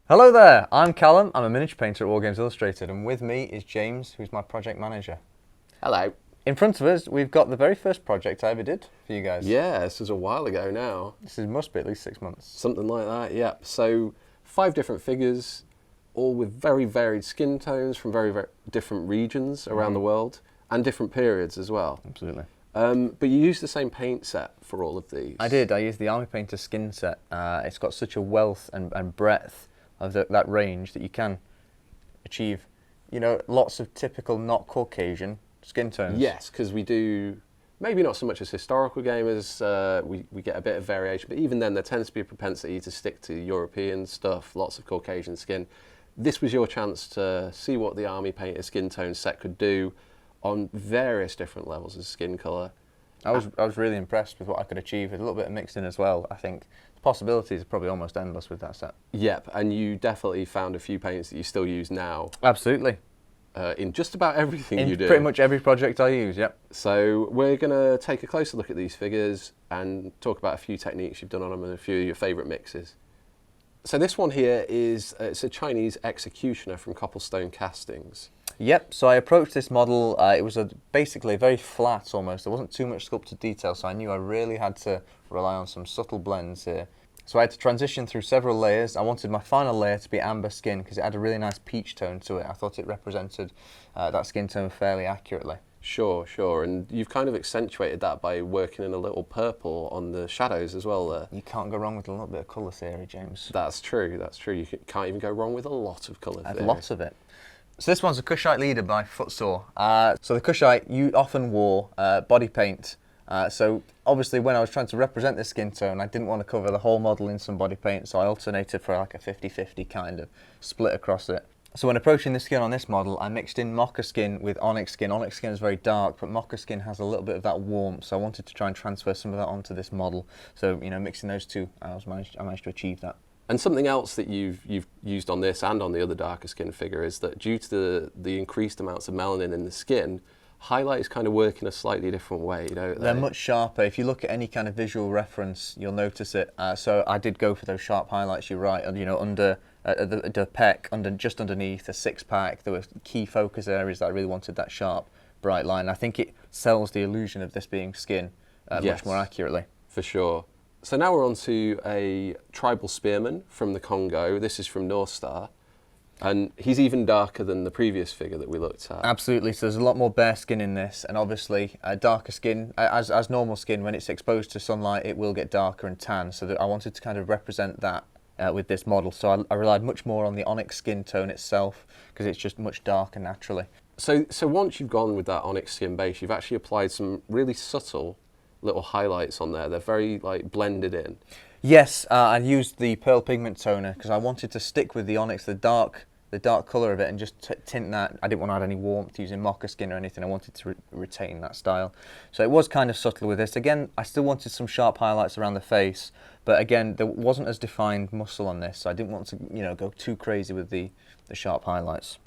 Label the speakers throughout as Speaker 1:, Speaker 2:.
Speaker 1: Hello there, I'm Callum, I'm a miniature painter at Wargames Illustrated, and with me is James, who's my project manager.
Speaker 2: Hello.
Speaker 1: In front of us, we've got the very first project I ever did for you guys.
Speaker 2: Yeah, this was a while ago now.
Speaker 1: Must be at least 6 months.
Speaker 2: Something like that, yeah. So 5 different figures, all with very varied skin tones from very different regions around the world, and different periods as well.
Speaker 1: Absolutely.
Speaker 2: But you used the same paint set for all of these.
Speaker 1: I did, I used the Army Painter skin set. It's got such a wealth and breadth of that range that you can achieve, lots of typical not Caucasian skin tones.
Speaker 2: Yes, because we do, maybe not so much as historical gamers, we get a bit of variation, but even then there tends to be a propensity to stick to European stuff, lots of Caucasian skin. This was your chance to see what the Army Painter skin tone set could do on various different levels of skin colour.
Speaker 1: I was really impressed with what I could achieve with a little bit of mixing as well. I think the possibilities are probably almost endless with that set.
Speaker 2: Yep, and you definitely found a few paints that you still use now.
Speaker 1: Absolutely.
Speaker 2: In just about everything you do.
Speaker 1: Pretty much every project I use, yep.
Speaker 2: So we're going to take a closer look at these figures and talk about a few techniques you've done on them and a few of your favourite mixes. So this one here is it's a Chinese executioner from Copplestone Castings.
Speaker 1: Yep, so I approached this model, it was basically very flat almost, there wasn't too much sculpted detail, so I knew I really had to rely on some subtle blends here. So I had to transition through several layers. I wanted my final layer to be amber skin because it had a really nice peach tone to it. I thought it represented that skin tone fairly accurately.
Speaker 2: Sure, and you've kind of accentuated that by working in a little purple on the shadows as well there.
Speaker 1: You can't go wrong with a little bit of colour theory, James.
Speaker 2: That's true. You can't even go wrong with a lot of colour theory.
Speaker 1: Lots of it. So this one's a Cushite leader by Footsore. So the Cushite, you often wore body paint. So obviously when I was trying to represent this skin tone, I didn't want to cover the whole model in some body paint, so I alternated for like a 50-50 kind of split across it. So when approaching the skin on this model, I mixed in mocha skin with onyx skin. Onyx skin is very dark, but mocha skin has a little bit of that warmth, so I wanted to try and transfer some of that onto this model. So, mixing those two, I managed to achieve that.
Speaker 2: And something else that you've used on this and on the other darker skin figure is that due to the increased amounts of melanin in the skin, highlights kind of work in a slightly different way, don't they?
Speaker 1: They're much sharper. If you look at any kind of visual reference, you'll notice it. So I did go for those sharp highlights, you're right, under the pec, just underneath, the six-pack, there were key focus areas that I really wanted that sharp, bright line. I think it sells the illusion of this being skin much more accurately.
Speaker 2: For sure. So now we're on to a tribal spearman from the Congo. This is from North Star. And he's even darker than the previous figure that we looked at.
Speaker 1: Absolutely, so there's a lot more bare skin in this, and obviously darker skin, as normal skin, when it's exposed to sunlight, it will get darker and tan, so that I wanted to kind of represent that with this model. So I relied much more on the onyx skin tone itself, because it's just much darker naturally.
Speaker 2: So once you've gone with that onyx skin base, you've actually applied some really subtle little highlights on there. They're very blended in.
Speaker 1: Yes, I used the pearl pigment toner because I wanted to stick with the onyx, the dark colour of it, and just tint that. I didn't want to add any warmth using mocha skin or anything. I wanted to retain that style. So it was kind of subtle with this. Again, I still wanted some sharp highlights around the face, but again, there wasn't as defined muscle on this, so I didn't want to go too crazy with the sharp highlights.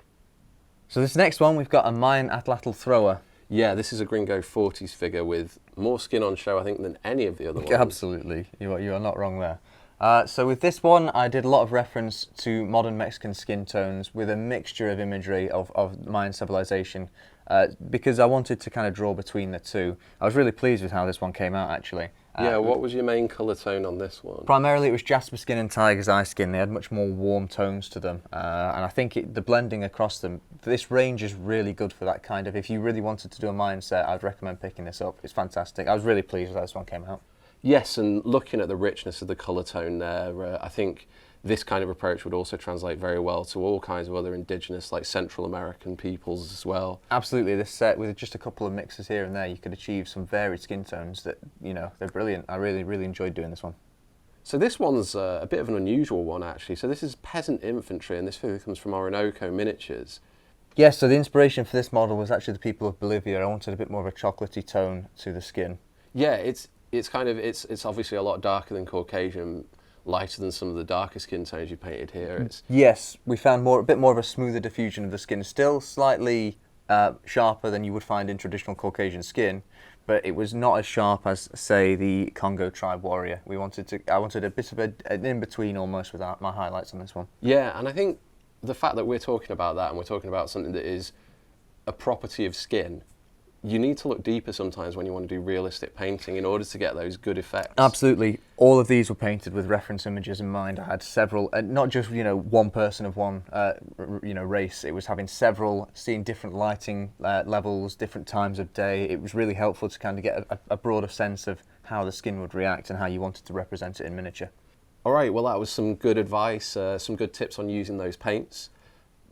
Speaker 1: So this next one, we've got a Mayan atlatl thrower.
Speaker 2: Yeah, this is a Gringo 40s figure with more skin on show, I think, than any of the other ones.
Speaker 1: Absolutely, you are not wrong there. So with this one, I did a lot of reference to modern Mexican skin tones with a mixture of imagery of Mayan civilization because I wanted to kind of draw between the two. I was really pleased with how this one came out, actually.
Speaker 2: Yeah, what was your main colour tone on this one?
Speaker 1: Primarily it was jasper skin and tiger's eye skin. They had much more warm tones to them, and I think the blending across them, this range is really good for that kind of, if you really wanted to do a Mayan set, I'd recommend picking this up. It's fantastic. I was really pleased with how this one came out.
Speaker 2: Yes, and looking at the richness of the colour tone there, I think this kind of approach would also translate very well to all kinds of other indigenous, like Central American peoples as well.
Speaker 1: Absolutely, this set with just a couple of mixes here and there, you could achieve some varied skin tones that, they're brilliant. I really enjoyed doing this one.
Speaker 2: So this one's a bit of an unusual one, actually. So this is peasant infantry, and this figure comes from Orinoco Miniatures.
Speaker 1: Yes, so the inspiration for this model was actually the people of Bolivia. I wanted a bit more of a chocolatey tone to the skin.
Speaker 2: Yeah, it's obviously a lot darker than Caucasian, lighter than some of the darker skin tones you painted here.
Speaker 1: Yes, we found a bit more of a smoother diffusion of the skin, still slightly sharper than you would find in traditional Caucasian skin, but it was not as sharp as, say, the Congo Tribe Warrior. I wanted a bit of an in-between almost with my highlights on this one.
Speaker 2: Yeah, and I think the fact that we're talking about that and we're talking about something that is a property of skin, you need to look deeper sometimes when you want to do realistic painting in order to get those good effects.
Speaker 1: Absolutely. All of these were painted with reference images in mind. I had several, not just, one person of one, race. It was having several, seeing different lighting levels, different times of day. It was really helpful to kind of get a broader sense of how the skin would react and how you wanted to represent it in miniature.
Speaker 2: All right, well, that was some good advice, some good tips on using those paints.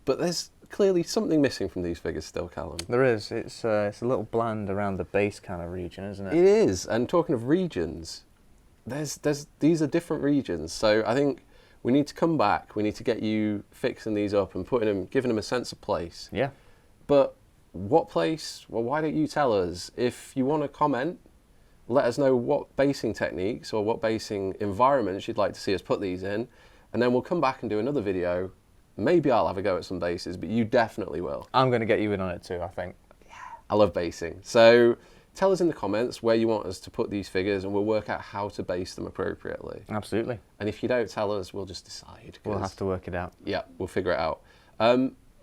Speaker 2: But there's clearly something missing from these figures still, Callum.
Speaker 1: There is. It's a little bland around the base kind of region, isn't it?
Speaker 2: It is. And talking of regions, these are different regions. So I think we need to come back. We need to get you fixing these up and giving them a sense of place.
Speaker 1: Yeah.
Speaker 2: But what place? Well, why don't you tell us? If you want to comment, let us know what basing techniques or what basing environments you'd like to see us put these in, and then we'll come back and do another video. Maybe I'll have a go at some bases, but you definitely will.
Speaker 1: I'm going to get you in on it too, I think.
Speaker 2: Yeah. I love basing. So tell us in the comments where you want us to put these figures and we'll work out how to base them appropriately.
Speaker 1: Absolutely.
Speaker 2: And if you don't tell us, we'll just decide.
Speaker 1: We'll have to work it out.
Speaker 2: Yeah, we'll figure it out.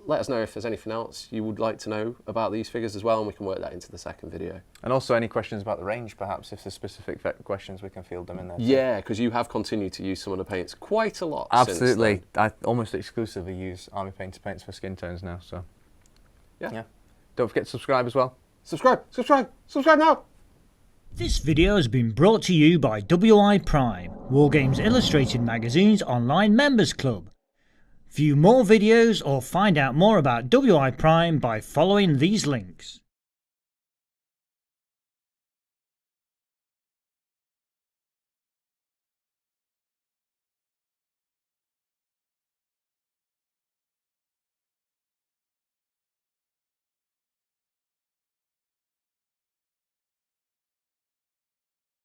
Speaker 2: Let us know if there's anything else you would like to know about these figures as well, and we can work that into the second video.
Speaker 1: And also any questions about the range, perhaps, if there's specific questions, we can field them in there.
Speaker 2: Yeah, because you have continued to use some of the paints quite a lot.
Speaker 1: Absolutely.
Speaker 2: Since then.
Speaker 1: I almost exclusively use Army Painter paints for skin tones now, so.
Speaker 2: Yeah.
Speaker 1: Don't forget to subscribe as well.
Speaker 2: Subscribe now!
Speaker 3: This video has been brought to you by WI Prime, Wargames Illustrated magazine's online members club. View more videos or find out more about WI Prime by following these links.